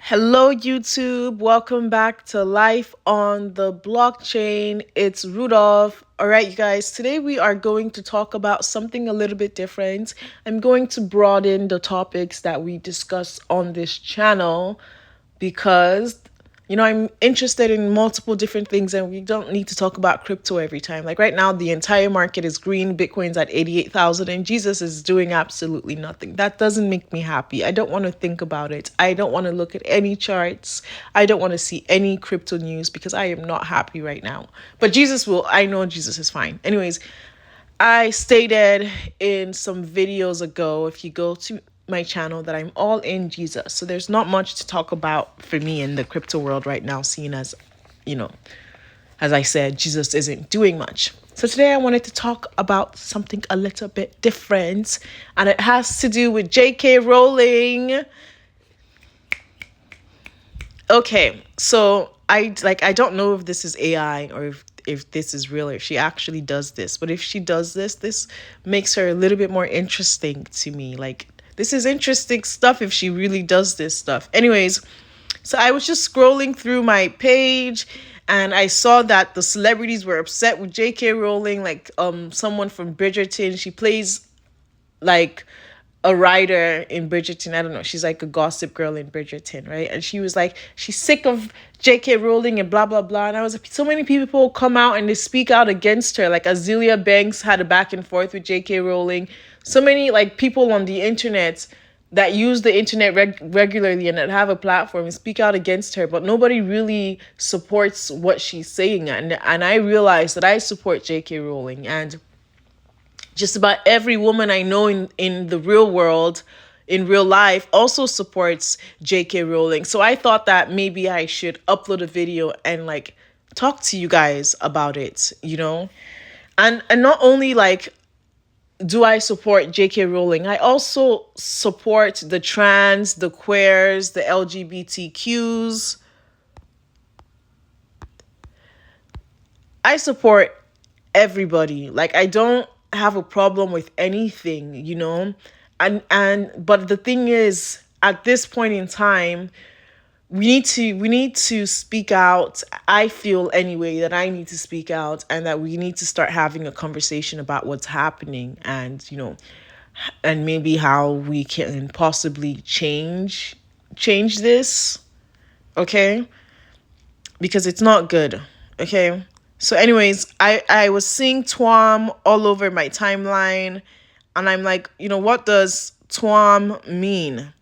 Hello, YouTube. Welcome back to Life on the Blockchain. It's Rudolph. All right, you guys, today we are going to talk about something a little bit different. I'm going to broaden the topics that we discuss on this channel because I'm interested in multiple different things and we don't need to talk about crypto every time. Like right now, the entire market is green. Bitcoin's at 88,000 and Jesus is doing absolutely nothing. That doesn't make me happy. I don't want to think about it. I don't want to look at any charts. I don't want to see any crypto news because I am not happy right now. But I know Jesus is fine. Anyways, I stated in some videos ago, if you go to my channel, that I'm all in Jesus. So there's not much to talk about for me in the crypto world right now, seeing you know, as I said, Jesus isn't doing much. So today I wanted to talk about something a little bit different, and it has to do with J.K. Rowling. Okay, so I don't know if this is AI or if this is real, or if she actually does this. But if she does this makes her a little bit more interesting to me. Like, this is interesting stuff if she really does this stuff. Anyways, so I was just scrolling through my page and I saw that the celebrities were upset with J.K. Rowling, like someone from Bridgerton. She plays like a writer in Bridgerton. I don't know. She's like a gossip girl in Bridgerton, right? And she was like, she's sick of J.K. Rowling and blah, blah, blah. And I was like, so many people come out and they speak out against her. Like Azealia Banks had a back and forth with J.K. Rowling. So many like people on the internet that use the internet regularly and that have a platform and speak out against her, but nobody really supports what she's saying. And I realized that I support J.K. Rowling, and just about every woman I know in the real world, in real life, also supports J.K. Rowling. So I thought that maybe I should upload a video and like talk to you guys about it. And not only like do I support J.K. Rowling, I also support the trans, the queers, the LGBTQs. I support everybody. Like, I don't have a problem with anything. And but the thing is, at this point in time, we need to speak out. I feel anyway that I need to speak out, and that we need to start having a conversation about what's happening, and maybe how we can possibly change this, okay? Because it's not good. Okay. So anyways, I was seeing TWAM all over my timeline, and I'm like, what does TWAM mean?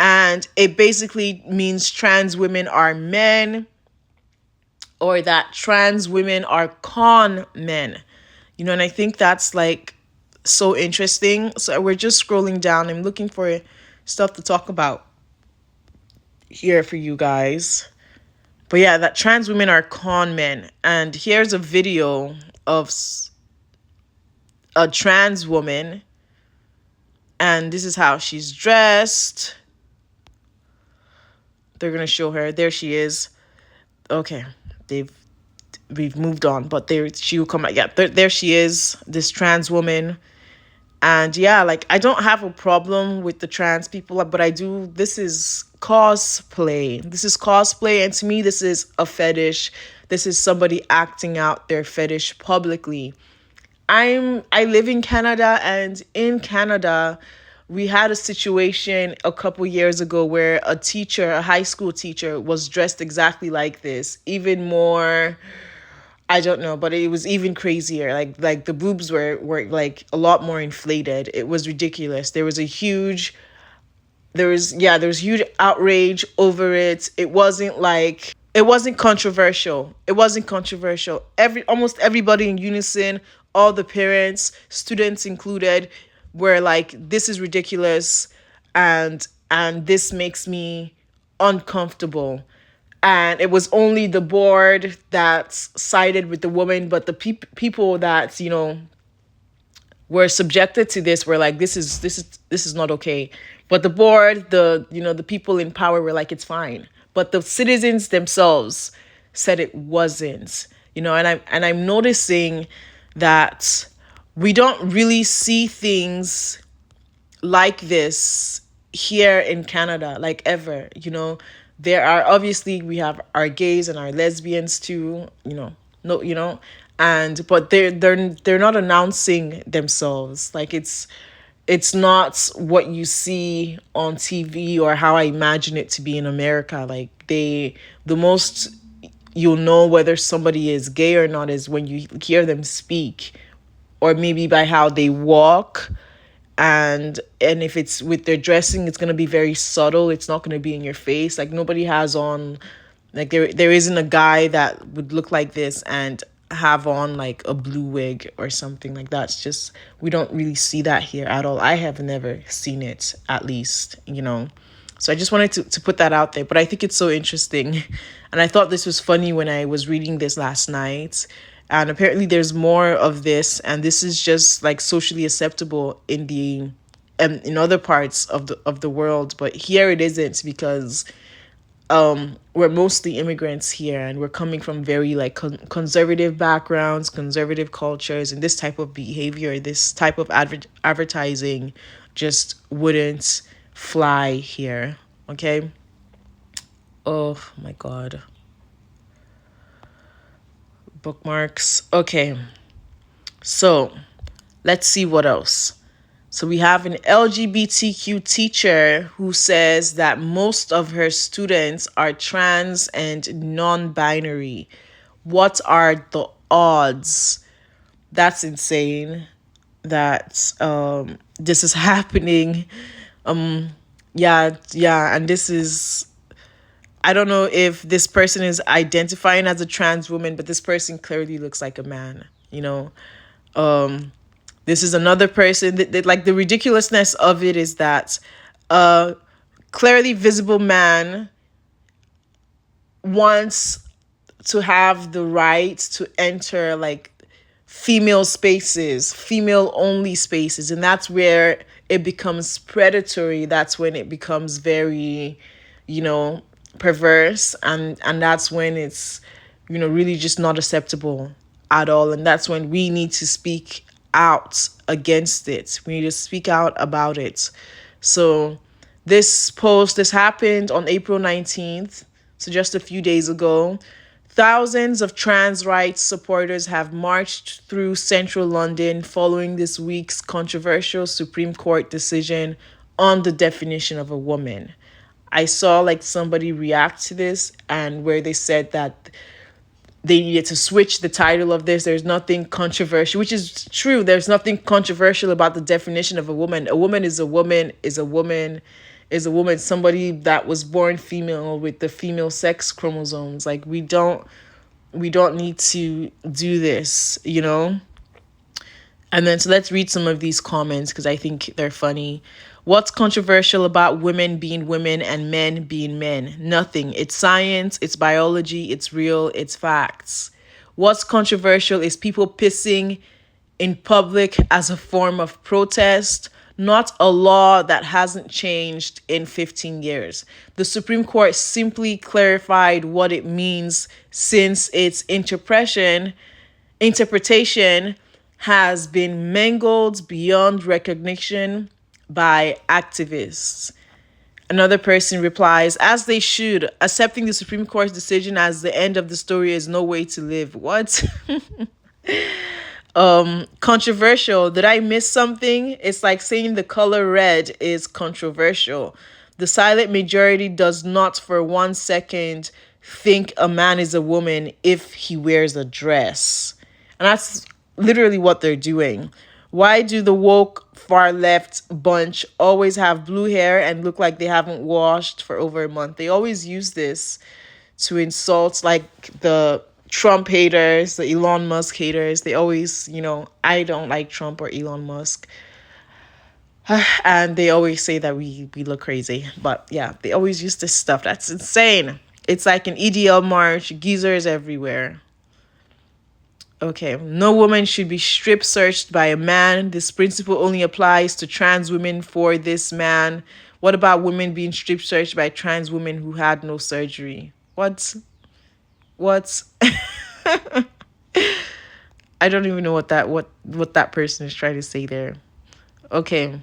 And it basically means trans women are men, or that trans women are con men. And I think that's like so interesting. So we're just scrolling down. I'm looking for stuff to talk about here for you guys. But yeah, that trans women are con men. And here's a video of a trans woman. And this is how she's dressed. They're going to show her. There she is. Okay. We've moved on. But she will come out. Yeah, there she is. This trans woman. And yeah, like, I don't have a problem with the trans people, but this is cosplay. This is cosplay, and to me, this is a fetish. This is somebody acting out their fetish publicly. I live in Canada, and in Canada, we had a situation a couple years ago where a high school teacher, was dressed exactly like this, even more. I don't know, but it was even crazier. Like the boobs were like a lot more inflated. It was ridiculous. There was huge outrage over it. It wasn't controversial. It wasn't controversial. Almost everybody in unison, all the parents, students included, were like, this is ridiculous, and this makes me uncomfortable. And it was only the board that sided with the woman, but the people that were subjected to this were like, this is not okay. But the board, the people in power were like, it's fine. But the citizens themselves said it wasn't. And I'm noticing that we don't really see things like this here in Canada, like, ever. There are obviously, we have our gays and our lesbians too, no, and but they're not announcing themselves. Like it's not what you see on TV or how I imagine it to be in America. Like the most you'll know whether somebody is gay or not is when you hear them speak, or maybe by how they walk, and if it's with their dressing, it's going to be very subtle. It's not going to be in your face. Like nobody has on, like there isn't a guy that would look like this and have on like a blue wig or something like that. It's just, we don't really see that here at all. I have never seen it, at least. So I just wanted to put that out there. But I think it's so interesting. And I thought this was funny when I was reading this last night. And apparently there's more of this, and this is just like socially acceptable in other parts of the world, but here it isn't, because we're mostly immigrants here, and we're coming from very like conservative backgrounds, conservative cultures, and this type of behavior, this type of advertising just wouldn't fly here. Okay. Oh my god. Bookmarks. Okay. So let's see what else. So we have an LGBTQ teacher who says that most of her students are trans and non-binary. What are the odds? That's insane that this is happening. Yeah, and this is, I don't know if this person is identifying as a trans woman, but this person clearly looks like a man, you know. This is another person that like, the ridiculousness of it is that a clearly visible man wants to have the right to enter like female spaces, female only spaces, and that's where it becomes predatory. That's when it becomes very, you know, perverse, and that's when it's, really just not acceptable at all. And that's when we need to speak out against it. We need to speak out about it. So this happened on April 19th, so just a few days ago. Thousands of trans rights supporters have marched through central London following this week's controversial Supreme Court decision on the definition of a woman. I saw like somebody react to this, and where they said that they needed to switch the title of this. There's nothing controversial, which is true. There's nothing controversial about the definition of a woman. A woman is a woman, is a woman, is a woman. Somebody that was born female with the female sex chromosomes. Like we don't need to do this. And then, so let's read some of these comments because I think they're funny. What's controversial about women being women and men being men? Nothing. It's science, it's biology, it's real, it's facts. What's controversial is people pissing in public as a form of protest, not a law that hasn't changed in 15 years. The Supreme Court simply clarified what it means since its interpretation has been mangled beyond recognition by activists. Another person replies, as they should. Accepting the Supreme Court's decision as the end of the story is no way to live. What? Controversial. Did I miss something? It's like saying the color red is controversial. The silent majority does not for 1 second think a man is a woman if he wears a dress. And that's literally what they're doing. Why do the woke far left bunch always have blue hair and look like they haven't washed for over a month? They always use this to insult like the Trump haters, the Elon Musk haters. They always, I don't like Trump or Elon Musk. And they always say that we look crazy. But yeah, they always use this stuff. That's insane. It's like an EDL march, geezers everywhere. Okay, no woman should be strip searched by a man. This principle only applies to trans women for this man. What about women being strip searched by trans women who had no surgery? What? I don't even know what that person is trying to say there. Okay.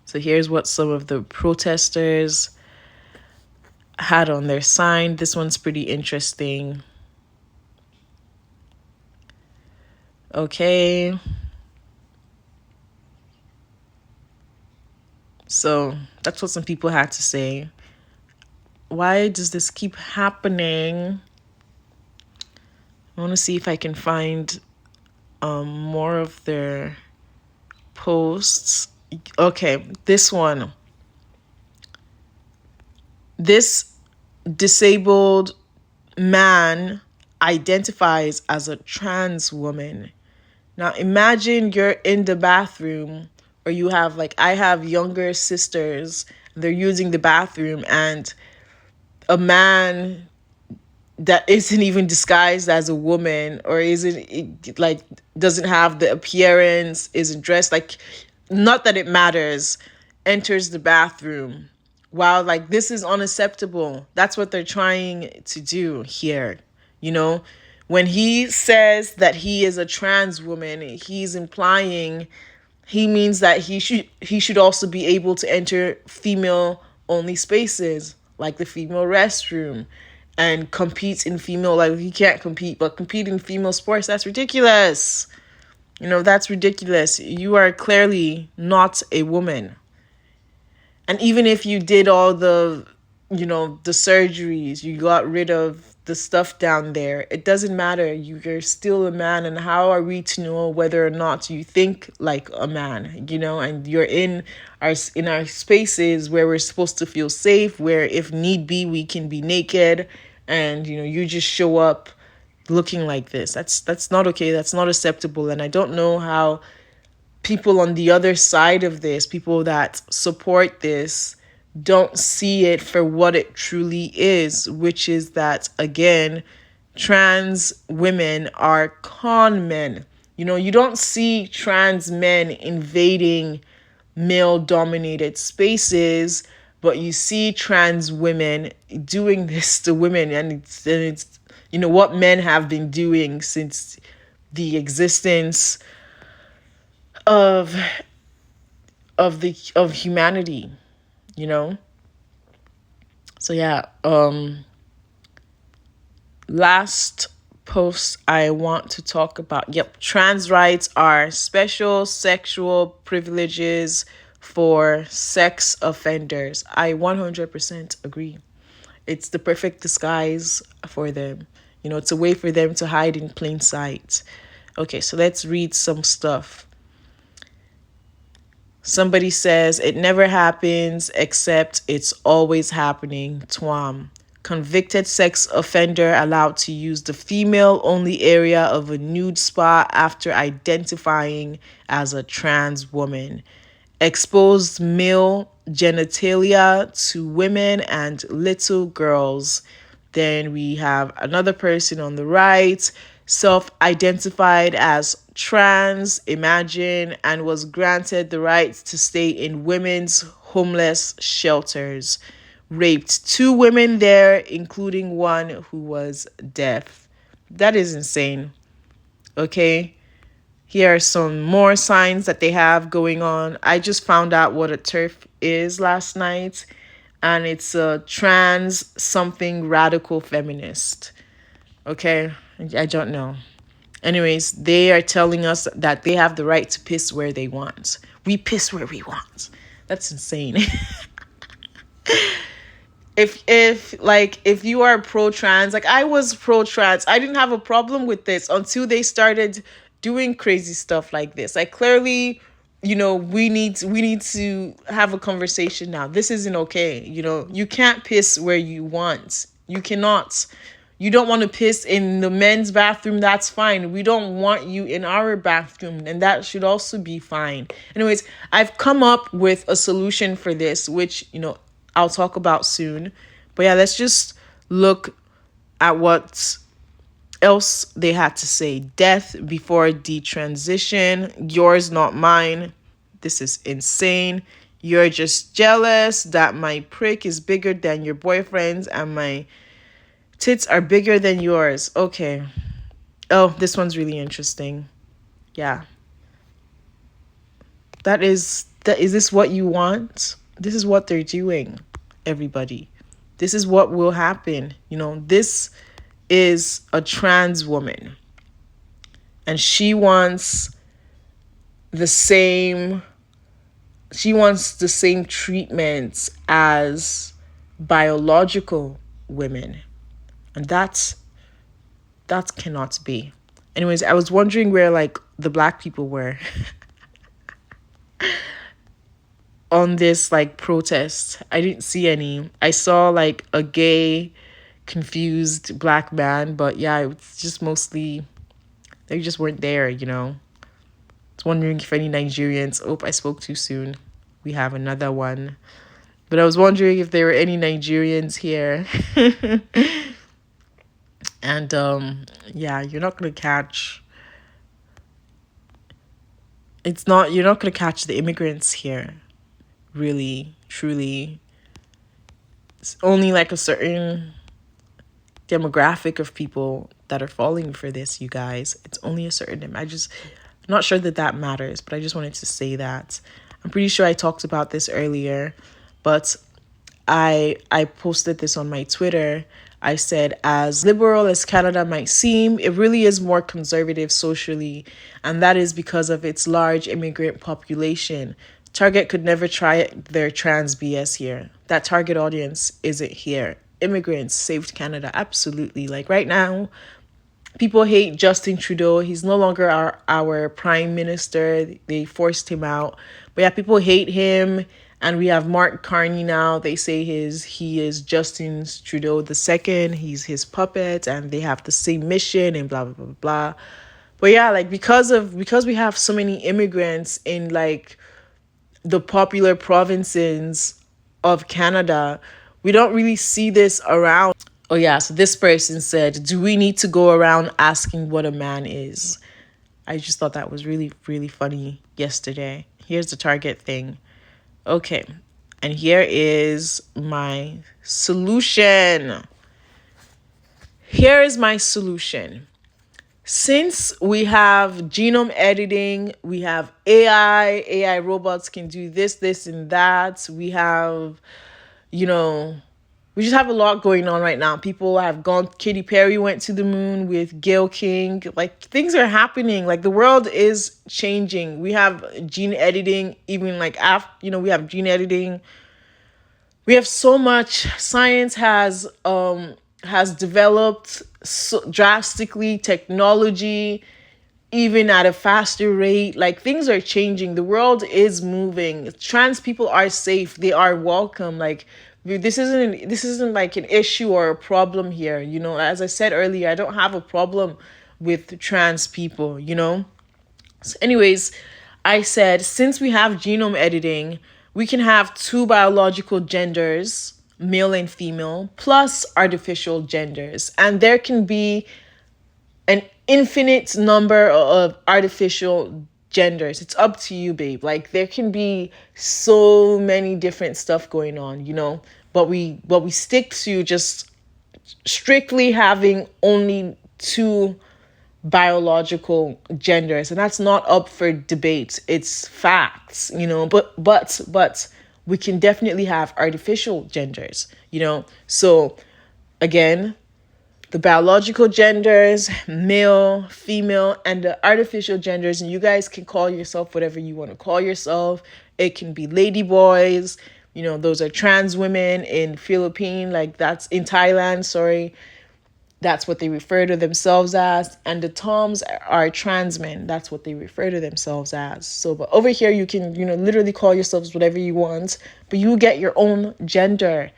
So here's what some of the protesters had on their sign. This one's pretty interesting. Okay. So that's what some people had to say. Why does this keep happening? I want to see if I can find more of their posts. Okay, this one. This disabled man identifies as a trans woman. Now imagine you're in the bathroom, or you have, like, I have younger sisters, they're using the bathroom, and a man that isn't even disguised as a woman, or isn't, like, doesn't have the appearance, isn't dressed like, not that it matters, enters the bathroom. Wow, like, this is unacceptable. That's what they're trying to do here. You know, when he says that he is a trans woman, he's implying, he means that he should also be able to enter female only spaces, like the female restroom, and compete in female, like, he can't compete, but compete in female sports. That's ridiculous. That's ridiculous. You are clearly not a woman. And even if you did all the surgeries, you got rid of the stuff down there, it doesn't matter. You're still a man. And how are we to know whether or not you think like a man, and you're in our spaces where we're supposed to feel safe, where if need be, we can be naked, and, you just show up looking like this. That's not okay. That's not acceptable. And I don't know how people on the other side of this, people that support this, don't see it for what it truly is, which is that, again, trans women are con men. You don't see trans men invading male dominated spaces, but you see trans women doing this to women, and it's what men have been doing since the existence of of humanity, you know so yeah. Last post I want to talk about, yep, trans rights are special sexual privileges for sex offenders. I 100% agree. It's the perfect disguise for them. It's a way for them to hide in plain sight. Okay, so let's read some stuff. Somebody says it never happens, except it's always happening. Twam. Convicted sex offender allowed to use the female only area of a nude spa after identifying as a trans woman. Exposed male genitalia to women and little girls. Then we have another person on the right, self-identified as trans, imagine, and was granted the right to stay in women's homeless shelters. Raped 2 women there, including one who was deaf. That is insane. Okay. Here are some more signs that they have going on. I just found out what a TERF is last night, and it's a trans something radical feminist. Okay, I don't know. Anyways, they are telling us that they have the right to piss where they want. We piss where we want. That's insane. If you are pro trans, like I was pro trans, I didn't have a problem with this until they started doing crazy stuff like this. Like, clearly, we need to have a conversation now. This isn't okay. You can't piss where you want. You cannot. You don't want to piss in the men's bathroom, that's fine. We don't want you in our bathroom, and that should also be fine. Anyways, I've come up with a solution for this, which, I'll talk about soon. But yeah, let's just look at what else they had to say. Death before detransition. Yours, not mine. This is insane. You're just jealous that my prick is bigger than your boyfriend's and my tits are bigger than yours. Okay. Oh, this one's really interesting. Yeah. Is this what you want? This is what they're doing, everybody. This is what will happen. This is a trans woman, and the same she wants the same treatment as biological women. And that cannot be. Anyways, I was wondering where like the black people were on this like protest. I didn't see any. I saw like a gay confused black man, but yeah, it's just mostly they just weren't there. I was wondering if any Nigerians. Oh, I spoke too soon. We have another one. But I was wondering if there were any Nigerians here. And yeah, you're not gonna catch the immigrants here. Really, truly. It's only like a certain demographic of people that are falling for this, you guys. It's only a certain. I'm not sure that matters, but I just wanted to say that. I'm pretty sure I talked about this earlier, but I posted this on my Twitter. I said, as liberal as Canada might seem, it really is more conservative socially, and that is because of its large immigrant population. Target could never try their trans BS here. That target audience isn't here. Immigrants saved Canada, absolutely. Like right now, people hate Justin Trudeau. He's no longer our prime minister. They forced him out. But yeah, people hate him. And we have Mark Carney now. They say he is Justin Trudeau the second. He's his puppet, and they have the same mission and blah blah blah blah. But yeah, like because we have so many immigrants in like the popular provinces of Canada, we don't really see this around. Oh yeah, so this person said, "Do we need to go around asking what a man is?" I just thought that was really really funny yesterday. Here's the Target thing. Okay, and here is my solution. Here is my solution. Since we have genome editing, we have AI robots can do this, and that. We have, we just have a lot going on right now. People have gone, Katy Perry went to the moon with Gail King. Like, things are happening. Like, the world is changing. We have gene editing, even like after, we have gene editing. We have so much. Science has developed so drastically, technology even at a faster rate. Like, things are changing. The world is moving. Trans people are safe. They are welcome. Like, this isn't like an issue or a problem here. As I said earlier, I don't have a problem with trans people. So anyways, I said, since we have genome editing, we can have two biological genders, male and female, plus artificial genders. And there can be an infinite number of artificial genders. It's up to you, babe. Like, there can be so many different stuff going on, but we stick to just strictly having only two biological genders, and that's not up for debate. It's facts, but we can definitely have artificial genders. So again, the biological genders, male, female, and the artificial genders, and you guys can call yourself whatever you want to call yourself. It can be lady boys, those are trans women in Philippines, like that's in Thailand, sorry. That's what they refer to themselves as. And the Toms are trans men. That's what they refer to themselves as. So, but over here, you can, literally call yourselves whatever you want, but you get your own gender,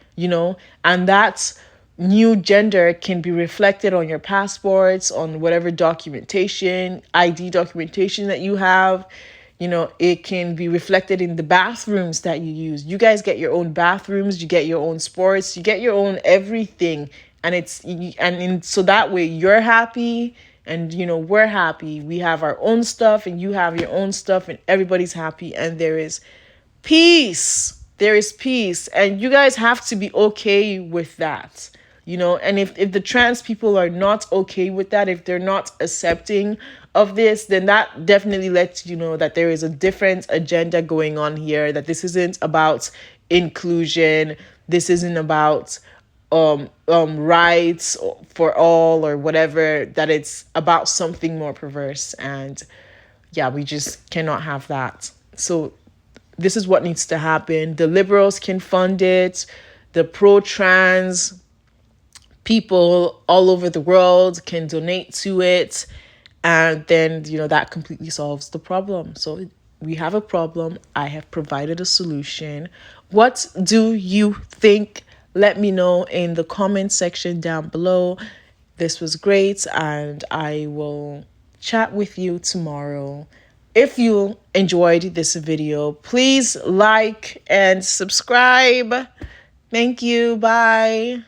and that new gender can be reflected on your passports, on whatever documentation, ID documentation that you have. It can be reflected in the bathrooms that you use. You guys get your own bathrooms, you get your own sports, you get your own everything. So that way you're happy and, we're happy. We have our own stuff and you have your own stuff and everybody's happy and there is peace. There is peace. And you guys have to be okay with that. And if the trans people are not okay with that, if they're not accepting of this, then that definitely lets you know that there is a different agenda going on here, that this isn't about inclusion. This isn't about rights for all or whatever, that it's about something more perverse. And yeah, we just cannot have that. So this is what needs to happen. The liberals can fund it. The pro-trans people all over the world can donate to it. And then, that completely solves the problem. So we have a problem. I have provided a solution. What do you think? Let me know in the comment section down below. This was great, and I will chat with you tomorrow. If you enjoyed this video, please like and subscribe. Thank you. Bye.